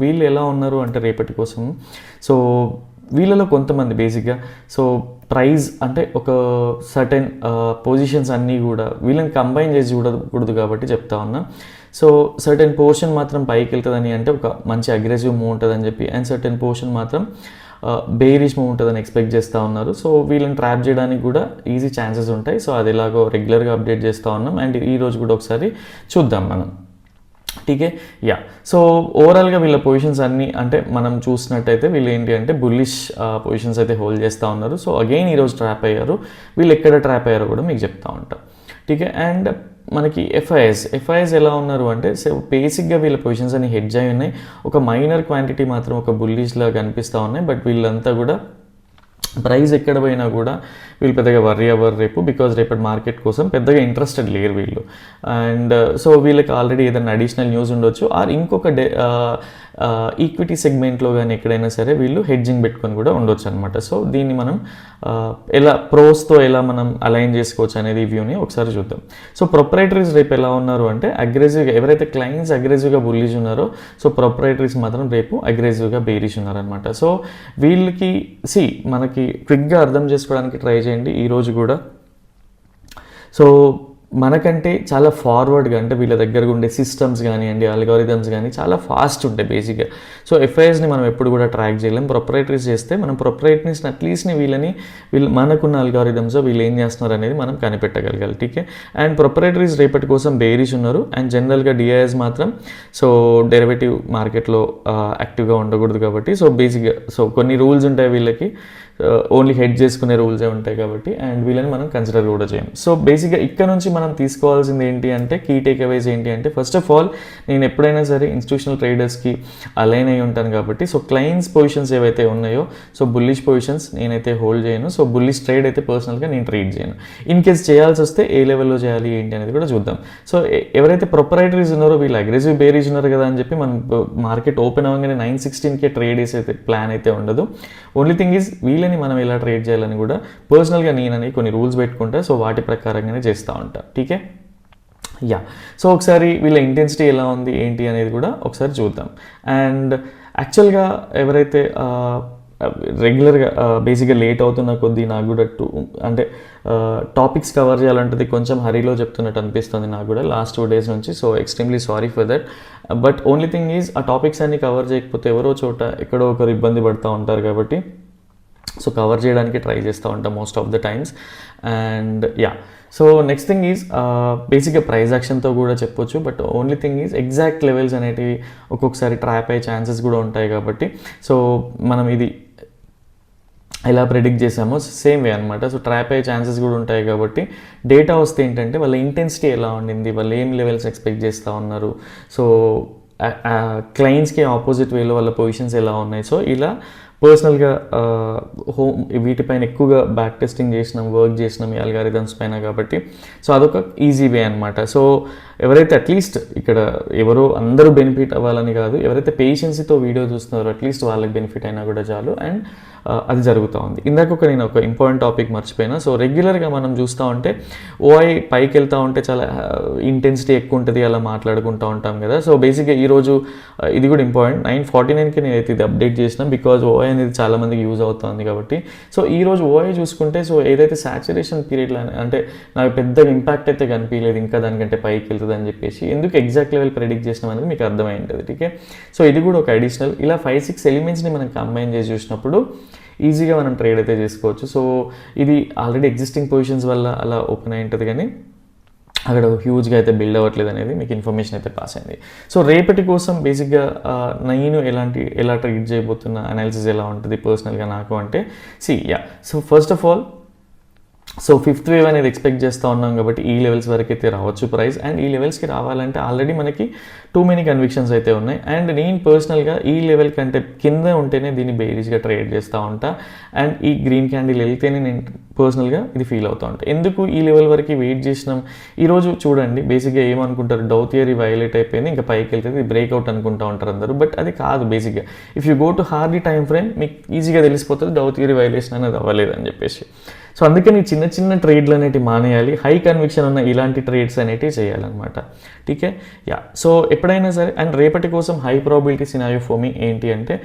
వీళ్ళు ఎలా ఉన్నారు అంటే రేపటి కోసం, సో వీళ్ళలో కొంతమంది బేసిక్గా సో ప్రైజ్ అంటే ఒక సర్టెన్ పొజిషన్స్ అన్నీ కూడా వీళ్ళని కంబైన్ చేసి చూడకూడదు కాబట్టి చెప్తా ఉన్నా. సో సర్టెన్ పోర్షన్ మాత్రం పైకి వెళ్తుందని అంటే ఒక మంచి అగ్రెసివ్ మూవ్ ఉంటుందని చెప్పి, అండ్ సర్టెన్ పోర్షన్ మాత్రం బేరిష్ మూవ్ ఉంటుందని ఎక్స్పెక్ట్ చేస్తూ ఉన్నారు. సో వీళ్ళని ట్రాప్ చేయడానికి కూడా ఈజీ ఛాన్సెస్ ఉంటాయి. సో అది ఎలాగో రెగ్యులర్గా అప్డేట్ చేస్తూ ఉన్నాం అండ్ ఈరోజు కూడా ఒకసారి చూద్దాం మనం. ఠీకే, యా. సో ఓవరాల్గా వీళ్ళ పొజిషన్స్ అన్నీ అంటే మనం చూసినట్టయితే వీళ్ళు ఏంటి అంటే బుల్లిష్ పొజిషన్స్ అయితే హోల్డ్ చేస్తూ ఉన్నారు. సో అగైన్ ఈరోజు ట్రాప్ అయ్యారు. వీళ్ళు ఎక్కడ ట్రాప్ అయ్యారో కూడా మీకు చెప్తా ఉంటాం. ఠీకే, అండ్ మనకి ఎఫ్ఐఎస్ ఎలా ఉన్నారు అంటే సో బేసిక్గా వీళ్ళ పొజిషన్స్ అన్ని హెడ్జ్ అయి ఉన్నాయి. ఒక మైనర్ క్వాంటిటీ మాత్రం ఒక బుల్లిష్లా కనిపిస్తూ ఉన్నాయి. బట్ వీళ్ళంతా కూడా ప్రైస్ ఎక్కడ పోయినా కూడా వీళ్ళు పెద్దగా వర్రీ అవ్వరు రేపు, బికాజ్ రేపటి మార్కెట్ కోసం పెద్దగా ఇంట్రెస్టెడ్ లేరు వీళ్ళు. అండ్ సో వీళ్ళకి ఆల్రెడీ ఏదైనా అడిషనల్ న్యూస్ ఉండొచ్చు ఆర్ ఇంకొక ఈక్విటీ సెగ్మెంట్లో కానీ ఎక్కడైనా సరే వీళ్ళు హెడ్జింగ్ పెట్టుకొని కూడా ఉండొచ్చు అనమాట. సో దీన్ని మనం ఎలా ప్రోస్తో ఎలా మనం అలైన్ చేసుకోవచ్చు అనేది వ్యూని ఒకసారి చూద్దాం. సో ప్రొప్రైటరీస్ రేపు ఎలా ఉన్నారు అంటే అగ్రెసివ్గా, ఎవరైతే క్లయింట్స్ అగ్రెసివ్గా బుల్లిష్ ఉన్నారో సో ప్రొప్రైటరీస్ మాత్రం రేపు అగ్రెసివ్గా బేరిష్ ఉన్నారనమాట. సో వీళ్ళకి మనకి క్విక్గా అర్థం చేసుకోవడానికి ట్రై చేయండి ఈరోజు కూడా. సో మనకంటే చాలా ఫార్వర్డ్గా అంటే వీళ్ళ దగ్గరగా ఉండే సిస్టమ్స్ కానివ్వండి, అల్గారిథమ్స్ కానీ చాలా ఫాస్ట్ ఉంటాయి బేసిక్గా. సో ఎఫ్ఐఎస్ని మనం ఎప్పుడు కూడా ట్రాక్ చేయలేం. ప్రొప్రైటరీస్ చేస్తే మనం ప్రొప్రైటరీస్ని అట్లీస్ట్ని వీళ్ళు మనకున్న అల్గారిథమ్స్ వీళ్ళు ఏం చేస్తున్నారు అనేది మనం కనిపెట్టగలగాలి. ఠీకే, అండ్ ప్రొప్రైటరీస్ రేపటి కోసం బేరిష్ ఉన్నారు. అండ్ జనరల్గా డిఐఎస్ మాత్రం సో డెరివేటివ్ మార్కెట్లో యాక్టివ్గా ఉండకూడదు కాబట్టి సో బేసిక్గా సో కొన్ని రూల్స్ ఉంటాయి వీళ్ళకి, ఓన్లీ హెడ్ చేసుకునే రూల్సే ఉంటాయి కాబట్టి అండ్ వీళ్ళని మనం కన్సిడర్ కూడా చేయం. సో బేసిక్గా ఇక్కడ నుంచి మనం తీసుకోవాల్సింది ఏంటి అంటే కీ టేక్అవేస్ ఏంటి అంటే ఫస్ట్ ఆఫ్ ఆల్ నేను ఎప్పుడైనా సరే ఇన్స్టిట్యూషనల్ ట్రేడర్స్కి అలైన్ అయి ఉంటాను కాబట్టి సో క్లయింట్స్ పొజిషన్స్ ఏవైతే ఉన్నాయో సో బుల్లిష్ పొజిషన్స్ నేనైతే హోల్డ్ చేయను. సో బుల్లిష్ ట్రేడ్ అయితే పర్సనల్గా నేను ట్రేడ్ చేయను. ఇన్ కేస్ చేయాల్సి వస్తే ఏ లెవెల్లో చేయాలి ఏంటి అనేది కూడా చూద్దాం. సో ఎవరైతే ప్రొప్రైటరీస్ ఉన్నారో వీళ్ళు అగ్రెసివ్ బేరీస్ ఉన్నారు కదా అని చెప్పి మనం మార్కెట్ ఓపెన్ అవ్వగానే 916కే ట్రేడ్ వేసే ప్లాన్ అయితే ఉండదు. ఓన్లీ థింగ్ ఈజ్ వీళ్ళని మనం ఎలా ట్రేడ్ చేయాలని కూడా పర్సనల్గా నేనని కొన్ని రూల్స్ పెట్టుకుంటా. సో వాటి ప్రకారంగానే చేస్తూ ఉంటా. ఠీకే, యా. సో ఒకసారి వీళ్ళ ఇంటెన్సిటీ ఎలా ఉంది ఏంటి అనేది కూడా ఒకసారి చూద్దాం. అండ్ యాక్చువల్గా ఎవరైతే రెగ్యులర్గా బేసిక్గా లేట్ అవుతున్న కొద్దీ నాకు కూడా అంటే టాపిక్స్ కవర్ చేయాలంటే కొంచెం హరీలో చెప్తున్నట్టు అనిపిస్తుంది నాకు కూడా లాస్ట్ 2 days నుంచి. So extremely sorry for that. But only thing is ఆ టాపిక్స్ అన్ని కవర్ చేయకపోతే ఎవరో చోట ఎక్కడో ఒకరు ఇబ్బంది పడుతూ ఉంటారు కాబట్టి సో కవర్ చేయడానికి ట్రై చేస్తూ ఉంటాం most of the times. And yeah, so next thing is బేసిక్గా ప్రైస్ యాక్షన్తో కూడా చెప్పొచ్చు. But only thing is exact levels అనేటివి ఒక్కొక్కసారి ట్రాప్ అయ్యే ఛాన్సెస్ కూడా ఉంటాయి కాబట్టి సో మనం ఇది ఎలా ప్రెడిక్ట్ చేసామో సేమ్ వే అనమాట. సో ట్రాప్ అయ్యే ఛాన్సెస్ కూడా ఉంటాయి కాబట్టి డేటా వస్తే ఏంటంటే వాళ్ళ ఇంటెన్సిటీ ఎలా ఉండింది, వాళ్ళు ఏం లెవెల్స్ ఎక్స్పెక్ట్ చేస్తూ ఉన్నారు, సో క్లయింట్స్కి ఆపోజిట్ వేలో వాళ్ళ పొజిషన్స్ ఎలా ఉన్నాయి. సో ఇలా పర్సనల్గా వీటిపైన ఎక్కువగా బ్యాక్ టెస్టింగ్ చేసినాం, వర్క్ చేసినాం ఈ అల్గారిథమ్స్ పైన కాబట్టి సో అదొక ఈజీ వే అనమాట. సో ఎవరైతే అట్లీస్ట్ ఇక్కడ ఎవరో అందరూ బెనిఫిట్ అవ్వాలని కాదు, ఎవరైతే పేషెన్సీతో వీడియో చూస్తున్నారో అట్లీస్ట్ వాళ్ళకి బెనిఫిట్ అయినా కూడా చాలు. అండ్ అది జరుగుతూ ఉంది. ఇందాక నేను ఒక ఇంపార్టెంట్ టాపిక్ మర్చిపోయినా. సో రెగ్యులర్గా మనం చూస్తూ ఉంటే ఓఐ పైకి వెళ్తూ ఉంటే చాలా ఇంటెన్సిటీ ఎక్కువ ఉంటుంది, అలా మాట్లాడుకుంటూ ఉంటాం కదా. సో బేసిక్గా ఈరోజు ఇది కూడా ఇంపార్టెంట్ 9:49కి నేనైతే ఇది అప్డేట్ చేసిన, బికాజ్ ఓఐ అనేది చాలామందికి యూజ్ అవుతుంది కాబట్టి. సో ఈరోజు ఓఐ చూసుకుంటే సో ఏదైతే సాచురేషన్ పీరియడ్లో అంటే నాకు పెద్దగా ఇంపాక్ట్ అయితే కనిపించలేదు, ఇంకా దానికంటే పైకి వెళ్తుంది అని చెప్పేసి. ఎందుకు ఎగ్జాక్ట్ లెవెల్ ప్రెడిక్ట్ చేసినాం అనేది మీకు అర్థమైంటుంది. ఓకే, సో ఇది కూడా ఒక అడిషనల్ ఇలా 5-6 ఎలిమెంట్స్ని మనం కంబైన్ చేసి చూసినప్పుడు ఈజీగా మనం ట్రేడ్ అయితే చేసుకోవచ్చు. సో ఇది ఆల్రెడీ ఎగ్జిస్టింగ్ పొజిషన్స్ వల్ల అలా ఓపెన్ అయి ఉంటుంది, కానీ అక్కడ హ్యూజ్గా అయితే బిల్డ్ అవ్వట్లేదు అనేది మీకు ఇన్ఫర్మేషన్ అయితే పాస్ అయింది. సో రేపటి కోసం బేసిక్గా నేను ఎలా ట్రీట్ చేయబోతున్న అనాలిసిస్ ఎలా ఉంటుంది పర్సనల్గా నాకు అంటే so first of all so 5th wave అనేది ఎక్స్పెక్ట్ చేస్తూ ఉన్నాం కాబట్టి ఈ లెవెల్స్ వరకు అయితే రావచ్చు ప్రైస్. అండ్ ఈ లెవెల్స్కి రావాలంటే ఆల్రెడీ మనకి టూ మెనీ కన్విక్షన్స్ అయితే ఉన్నాయి. అండ్ నేను పర్సనల్గా ఈ లెవెల్ కంటే కింద ఉంటేనే దీన్ని బేరిష్గా ట్రేడ్ చేస్తూ ఉంటా. అండ్ ఈ గ్రీన్ క్యాండిల్ వెళ్తేనే నేను పర్సనల్గా ఇది ఫీల్ అవుతూ ఉంటాను. ఎందుకు ఈ లెవెల్ వరకు వెయిట్ చేసినాం. ఈరోజు చూడండి బేసిక్గా ఏమనుకుంటారు, డౌ థియరీ వైలేట్ అయిపోయింది, ఇంకా పైకి వెళ్తే ఇది బ్రేక్అవుట్ అనుకుంటూ ఉంటారు అందరూ. బట్ అది కాదు. బేసిక్గా if you go to hardy time frame మీకు ఈజీగా తెలిసిపోతుంది డౌ థియరీ వైలేషన్ అనేది అవ్వలేదు అని చెప్పేసి. సో అందుకని చిన్న చిన్న ట్రేడ్లు అనేవి మానేయాలి, హై కన్విక్షన్ ఉన్న ఇలాంటి ట్రేడ్స్ అనేటివి చేయాలన్నమాట. టీకే సో ఎప్పుడైనా సరే. అండ్ రేపటి కోసం high probability scenario for me ఏంటి అంటే,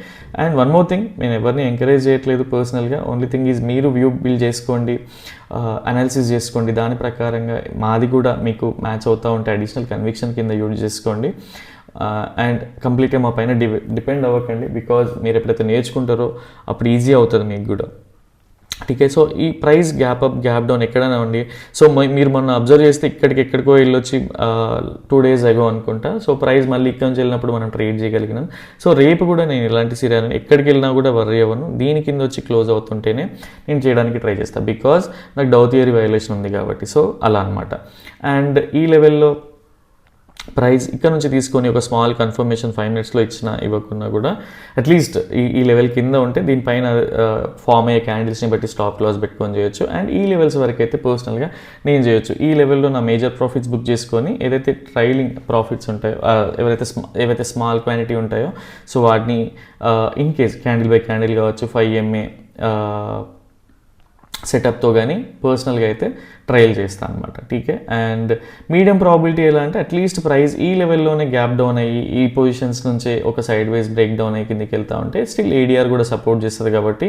అండ్ వన్ మోర్ థింగ్, నేను ఎవరిని ఎంకరేజ్ చేయట్లేదు పర్సనల్గా, ఓన్లీ థింగ్ ఈజ్ మీరు వ్యూ బిల్డ్ చేసుకోండి, అనాలిసిస్ చేసుకోండి, దాని ప్రకారంగా మాది కూడా మీకు మ్యాచ్ అవుతూ ఉంటే అడిషనల్ కన్విక్షన్ కింద యూజ్ చేసుకోండి. అండ్ కంప్లీట్గా మా పైన డిపెండ్ అవ్వకండి, బికాజ్ మీరు ఎప్పుడైతే నేర్చుకుంటారో అప్పుడు ఈజీ అవుతుంది మీకు కూడా. టీకే సో ఈ price gap up gap down ఎక్కడైనా ఉండి, సో మీరు మొన్న అబ్జర్వ్ చేస్తే ఎక్కడికో వెళ్ళొచ్చి 2 days అగో అనుకుంటా. సో ప్రైస్ మళ్ళీ ఇక్కడ నుంచి వెళ్ళినప్పుడు మనం ట్రేడ్ చేయగలిగినాం. సో రేపు కూడా నేను ఇలాంటి సిరాని ఎక్కడికి వెళ్ళినా కూడా వర్రీ అవ్వను, దీని కింద వచ్చి క్లోజ్ అవుతుంటేనే నేను చేయడానికి ట్రై చేస్తాను, బికాజ్ నాకు డౌ థియరీ వైలేషన్ ఉంది కాబట్టి. సో అలా అనమాట. అండ్ ఈ లెవెల్లో ప్రైస్ ఇక్కడ నుంచి తీసుకొని ఒక స్మాల్ కన్ఫర్మేషన్ 5 minutesలో ఇచ్చినా ఇవ్వకున్నా కూడా అట్లీస్ట్ ఈ లెవెల్ కింద ఉంటే దీనిపైన ఫామ్ అయ్యే క్యాండిల్స్ని బట్టి స్టాప్ లాస్ పెట్టుకొని చేయొచ్చు. అండ్ ఈ లెవెల్స్ వరకు అయితే పర్సనల్గా నేను చేయొచ్చు. ఈ లెవెల్లో నా మేజర్ ప్రాఫిట్స్ బుక్ చేసుకొని ఏదైతే ట్రైలింగ్ ప్రాఫిట్స్ ఉంటాయో, ఏవైతే స్మాల్ క్వాంటిటీ ఉంటాయో, సో వాటిని in case candle by candle కావచ్చు 5 MA సెటప్తో కానీ పర్సనల్గా అయితే ట్రయల్ చేస్తాను అనమాట. టీకే అండ్ మీడియం ప్రాబిలిటీ ఎలా అంటే అట్లీస్ట్ ప్రైస్ ఈ లెవెల్లోనే గ్యాప్ డౌన్ అయ్యి ఈ పొజిషన్స్ నుంచే ఒక సైడ్ వైజ్ బ్రేక్ డౌన్ అయ్యి కిందకి వెళ్తూ ఉంటే స్టిల్ ఏడిఆర్ కూడా సపోర్ట్ చేస్తుంది కాబట్టి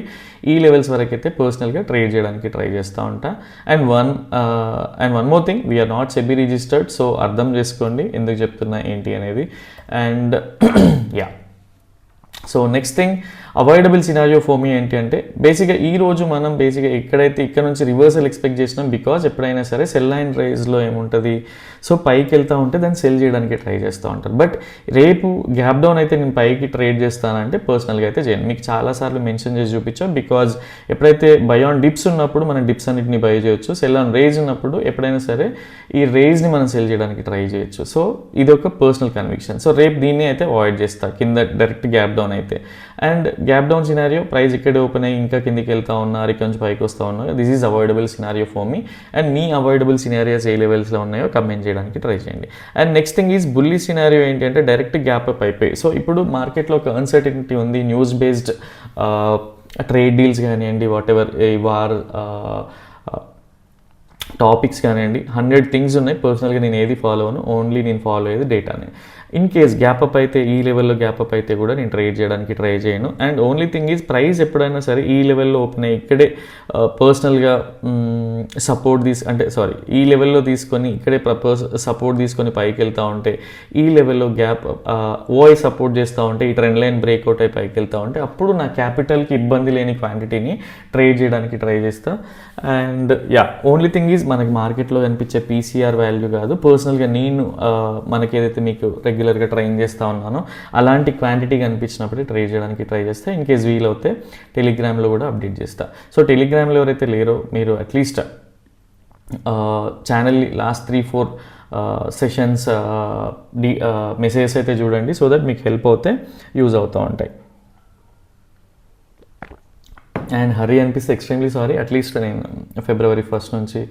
ఈ లెవెల్స్ వరకు అయితే పర్సనల్గా ట్రేడ్ చేయడానికి ట్రై చేస్తూ ఉంటా. And one more thing, we're not SEBI registered, so అర్థం చేసుకోండి ఎందుకు చెప్తున్నా ఏంటి అనేది. And so next thing, avoidable scenario for me ఏంటి అంటే బేసిక్గా ఈరోజు మనం బేసిక్గా ఇక్కడ నుంచి రివర్సల్ ఎక్స్పెక్ట్ చేసినాం, బికాజ్ ఎప్పుడైనా సరే సెల్ అండ్ రైజ్లో ఏముంటుంది, సో పైకి వెళ్తూ ఉంటే దాన్ని సెల్ చేయడానికి ట్రై చేస్తూ ఉంటారు. బట్ రేపు గ్యాప్ డౌన్ అయితే నేను పైకి ట్రేడ్ చేస్తానంటే పర్సనల్గా అయితే చేయను. మీకు చాలాసార్లు మెన్షన్ చేసి చూపించాం, బికాజ్ ఎప్పుడైతే బై ఆన్ డిప్స్ ఉన్నప్పుడు మనం డిప్స్ అన్నిటిని బై చేయొచ్చు, సెల్ ఆన్ రేజ్ ఉన్నప్పుడు ఎప్పుడైనా సరే ఈ రేజ్ని మనం సెల్ చేయడానికి ట్రై చేయొచ్చు. సో ఇది ఒక పర్సనల్ కన్విక్షన్. సో రేపు దీన్ని అయితే అవాయిడ్ చేస్తా కింద డైరెక్ట్ గ్యాప్ డౌన్ అయితే. And gap down scenario price ఇక్కడే ఓపెన్ అయ్యి ఇంకా కిందికి వెళ్తా ఉన్నారు, ఇక్కడ నుంచి పైకి వస్తూ ఉన్నారు, this is avoidable scenario for me. And మీ అవాయిడబుల్ సినారియోస్ ఏ లెవెల్స్లో ఉన్నాయో కమెంట్ చేయడానికి ట్రై చేయండి. And next thing is bully scenario ఏంటి అంటే డైరెక్ట్ గ్యాప్ అప్ అయిపోయి, సో ఇప్పుడు మార్కెట్లో ఒక అన్సర్టనిటీ ఉంది, న్యూస్ బేస్డ్ ట్రేడ్ డీల్స్ కానివ్వండి, వాట్ ఎవర్ వార్ టాపిక్స్ కానివ్వండి, 100 థింగ్స్ ఉన్నాయి. పర్సనల్గా నేను ఏది ఫాలో అవ్వను, ఓన్లీ నేను ఫాలో అయ్యేది డేటాని. ఇన్ కేస్ గ్యాప్ అప్ అయితే ఈ లెవెల్లో గ్యాప్ అప్ అయితే కూడా నేను ట్రేడ్ చేయడానికి ట్రై చేయను. And only thing is price ఎప్పుడైనా సరే ఈ లెవెల్లో ఓపెన్ అయ్యి ఇక్కడే పర్సనల్గా ఈ లెవెల్లో తీసుకొని ఇక్కడే సపోర్ట్ తీసుకొని పైకి వెళ్తూ ఉంటే, ఈ లెవెల్లో గ్యాప్ ఓఐ సపోర్ట్ చేస్తూ ఉంటే, ఈ ట్రెండ్ లైన్ బ్రేక్అవుట్ అయి పైకి వెళ్తూ ఉంటే, అప్పుడు నా క్యాపిటల్కి ఇబ్బంది లేని క్వాంటిటీని ట్రేడ్ చేయడానికి ట్రై చేస్తా. అండ్ ఓన్లీ థింగ్ ఈజ్ మనకి మార్కెట్లో కనిపించే పీసీఆర్ వాల్యూ కాదు, పర్సనల్గా నేను మనకి ఏదైతే మీకు రెగ్యులర్గా ట్రైన్ చేస్తూ ఉన్నానో అలాంటి క్వాంటిటీ కనిపించినప్పుడు ట్రేడ్ చేయడానికి ట్రై చేస్తే, ఇన్ కేస్ వీలవుతే టెలిగ్రామ్లో కూడా అప్డేట్ చేస్తా. సో టెలిగ్రామ్లో ఎవరైతే లేరో మీరు అట్లీస్ట్ ఛానల్ని లాస్ట్ 3-4 సెషన్స్ మెసేజెస్ అయితే చూడండి, సో దట్ మీకు హెల్ప్ అవుతే యూజ్ అవుతూ ఉంటాయి. అండ్ హరీ అనిపిస్తే ఎక్స్ట్రీమ్లీ సారీ. అట్లీస్ట్ నేను February 1st నుంచి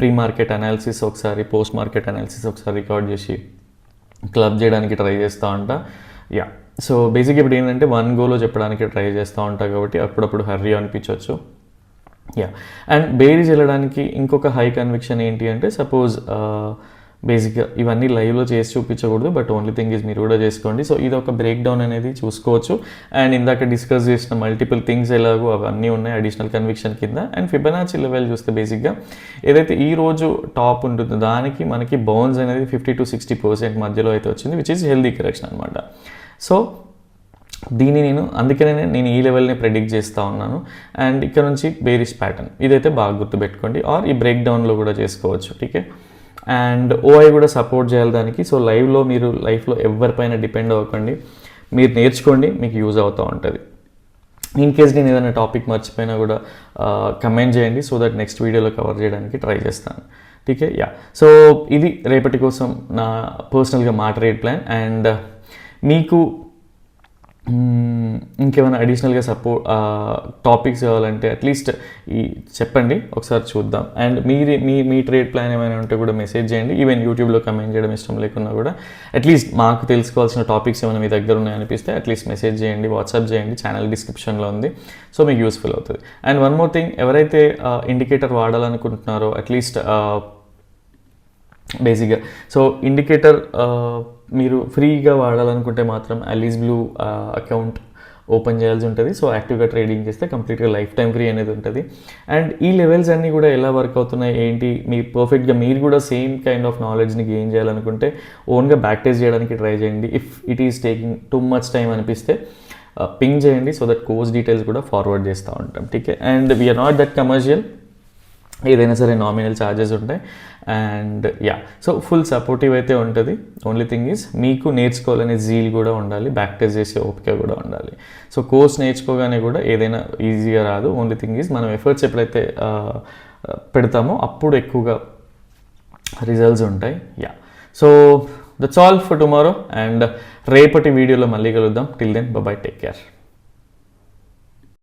ప్రీ మార్కెట్ అనాలిసిస్ ఒకసారి, పోస్ట్ మార్కెట్ అనాలిసిస్ ఒకసారి రికార్డ్ చేసి క్లబ్ చేయడానికి ట్రై చేస్తూ ఉంటా. సో బేసిక్ ఇప్పుడు ఏంటంటే 1 గోలో చెప్పడానికి ట్రై చేస్తూ ఉంటా కాబట్టి అప్పుడప్పుడు హర్రీ అనిపించవచ్చు. అండ్ బేరీజ్ వెళ్ళడానికి ఇంకొక హై కన్విక్షన్ ఏంటి అంటే, సపోజ్ బేసిక్గా ఇవన్నీ లైవ్లో చేసి చూపించకూడదు, బట్ ఓన్లీ థింగ్ ఈజ్ మీరు కూడా చేసుకోండి. సో ఇది ఒక బ్రేక్ డౌన్ అనేది చూసుకోవచ్చు. అండ్ ఇందాక డిస్కస్ చేసిన మల్టిపుల్ థింగ్స్ ఎలాగో అవన్నీ ఉన్నాయి అడిషనల్ కన్విక్షన్ కింద. అండ్ ఫిబొనాచి లెవెల్ చూస్తే బేసిక్గా ఏదైతే ఈ రోజు టాప్ ఉంటుందో దానికి మనకి బౌన్స్ అనేది 50-60% మధ్యలో అయితే వచ్చింది, విచ్ ఈజ్ హెల్దీ కరెక్షన్ అనమాట. సో దీన్ని అందుకనే నేను ఈ లెవెల్ని ప్రెడిక్ట్ చేస్తూ ఉన్నాను. అండ్ ఇక్కడ నుంచి బేరిష్ ప్యాటర్న్ ఇదైతే బాగా గుర్తుపెట్టుకోండి, ఆర్ ఈ బ్రేక్ డౌన్లో కూడా చేసుకోవచ్చు. టీకే. అండ్ ఓఐ కూడా సపోర్ట్ చేయాలి దానికి. సో మీరు లైఫ్లో ఎవరిపైన డిపెండ్ అవ్వకండి, మీరు నేర్చుకోండి, మీకు యూజ్ అవుతూ ఉంటుంది. ఇన్ కేస్ నేను ఏదైనా టాపిక్ మర్చిపోయినా కూడా కమెంట్ చేయండి, సో దట్ నెక్స్ట్ వీడియోలో కవర్ చేయడానికి ట్రై చేస్తాను. టీకే. సో ఇది రేపటి కోసం నా పర్సనల్గా మా ట్రేడ్ ప్లాన్. అండ్ మీకు ఇంకేమైనా అడిషనల్గా టాపిక్స్ కావాలంటే అట్లీస్ట్ చెప్పండి, ఒకసారి చూద్దాం. అండ్ మీ ట్రేడ్ ప్లాన్ ఏమైనా ఉంటే కూడా మెసేజ్ చేయండి. ఈవెన్ యూట్యూబ్లో కమెంట్ చేయడం ఇష్టం లేకున్నా కూడా అట్లీస్ట్ మాకు తెలుసుకోవాల్సిన టాపిక్స్ ఏమైనా మీ దగ్గర ఉన్నాయనిపిస్తే అట్లీస్ట్ మెసేజ్ చేయండి, వాట్సాప్ చేయండి, ఛానల్ డిస్క్రిప్షన్లో ఉంది. సో మీకు యూస్ఫుల్ అవుతుంది. అండ్ వన్ మోర్ థింగ్, ఎవరైతే ఇండికేటర్ వాడాలనుకుంటున్నారో అట్లీస్ట్ బేసిక్గా సో ఇండికేటర్ మీరు ఫ్రీగా వాడాలనుకుంటే మాత్రం అలీస్ బ్లూ అకౌంట్ ఓపెన్ చేయాల్సి ఉంటుంది. సో యాక్టివ్గా ట్రేడింగ్ చేస్తే కంప్లీట్గా లైఫ్ టైం ఫ్రీ అనేది ఉంటుంది. అండ్ ఈ లెవెల్స్ అన్నీ కూడా ఎలా వర్క్ అవుతున్నాయి ఏంటి, మీరు పర్ఫెక్ట్గా మీరు కూడా సేమ్ కైండ్ ఆఫ్ నాలెడ్జ్ని గెయిన్ చేయాలనుకుంటే ఓన్గా బ్యాక్ టెస్ట్ చేయడానికి ట్రై చేయండి. If it is taking too much time అనిపిస్తే పింగ్ చేయండి, సో దట్ కోర్స్ డీటెయిల్స్ కూడా ఫార్వర్డ్ చేస్తూ ఉంటాం. టీకే. And we are not that commercial, ఏదైనా సరే నామినల్ ఛార్జెస్ ఉంటాయి. అండ్ సో ఫుల్ సపోర్టివ్ అయితే ఉంటుంది. ఓన్లీ థింగ్ ఈజ్ మీకు నేర్చుకోవాలనే జీల్ కూడా ఉండాలి, బ్యాక్ టెస్ట్ చేసే ఓపిక కూడా ఉండాలి. సో కోర్స్ నేర్చుకోగానే కూడా ఏదైనా ఈజీగా రాదు. ఓన్లీ థింగ్ ఈజ్ మనం ఎఫర్ట్స్ ఎప్పుడైతే పెడతామో అప్పుడు ఎక్కువగా రిజల్ట్స్ ఉంటాయి. So that's all for tomorrow. And రేపటి వీడియోలో మళ్ళీ కలుద్దాం. Till then bye, take care.